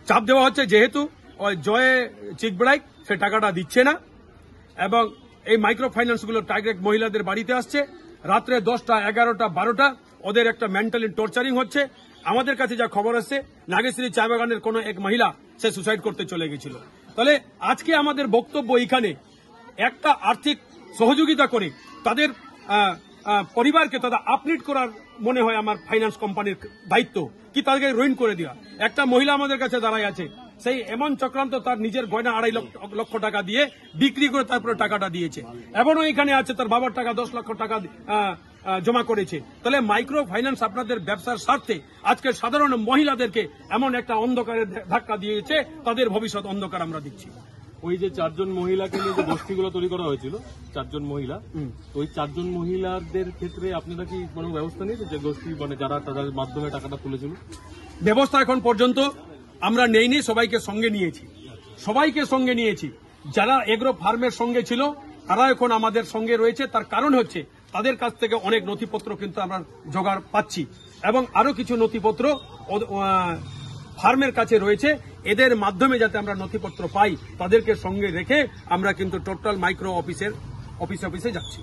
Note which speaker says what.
Speaker 1: চাপ দেওয়া হচ্ছে, যেহেতু ওই জয়ে চিকবেড়াই সে টাকাটা দিচ্ছে না এবং এই মাইক্রো ফাইন্যান্সগুলো ডাইরেক্ট মহিলাদের বাড়িতে আসছে, রাত্রে 10টা 11টা 12টা ওদের একটা মেন্টালি টর্চারিং হচ্ছে। আমাদের কাছে যা খবর আসছে, নাগেশ্বরী চা বাগানের কোনো এক মহিলা সে সুসাইড করতে চলে গেছিল। তাহলে আজকে আমাদের বক্তব্য এখানে একটা আর্থিক সহযোগিতা করে তাদের পরিবারকে তাদের আপলিট করার মনে হয় আমার ফাইন্যান্স কোম্পানির দায়িত্ব, কি তাদেরকে রইন করে দেওয়া। একটা মহিলা আমাদের কাছে দাঁড়ায় আছে, সেই এমন চক্রান্ত, তার নিজের গয়না 2.5 লক্ষ টাকা দিয়ে বিক্রি করে তারপরে টাকাটা দিয়েছে। এমনও এখানে আছে তার বাবার টাকা 10 লক্ষ টাকা জমা করেছে। তাহলে মাইক্রো ফাইন্যান্স আপনাদের ব্যবসার স্বার্থে আজকে সাধারণ মহিলাদেরকে এমন একটা অন্ধকারে ধাক্কা দিয়েছে, তাদের ভবিষ্যৎ অন্ধকার আমরা দিচ্ছি।
Speaker 2: ওই যে 4 জন মহিলাকে নিয়ে যে গোষ্ঠীগুলো তৈরি করা হয়েছিল, 4 জন মহিলা, ওই 4 জন মহিলাদের ক্ষেত্রে আপনারা কি কোনো ব্যবস্থা নিয়েছেন, যে গোষ্ঠী মানে যারা তাদের মাধ্যমে টাকাটা তুলেছিল?
Speaker 1: ব্যবস্থা এখন পর্যন্ত আমরা নেইনি, সবাইকে সঙ্গে নিয়েছি। যারা এগ্রো ফার্মের সঙ্গে ছিল তারা এখন আমাদের সঙ্গে রয়েছে। তার কারণ হচ্ছে তাদের কাছ থেকে অনেক নথিপত্র কিন্তু আমরা জোগাড় পাচ্ছি এবং আরো কিছু নথিপত্র ফার্মের কাছে রয়েছে। এদের মাধ্যমে যাতে আমরা নথিপত্র পাই, তাদেরকে সঙ্গে রেখে আমরা কিন্তু টোটাল মাইক্রো অফিসে যাচ্ছি।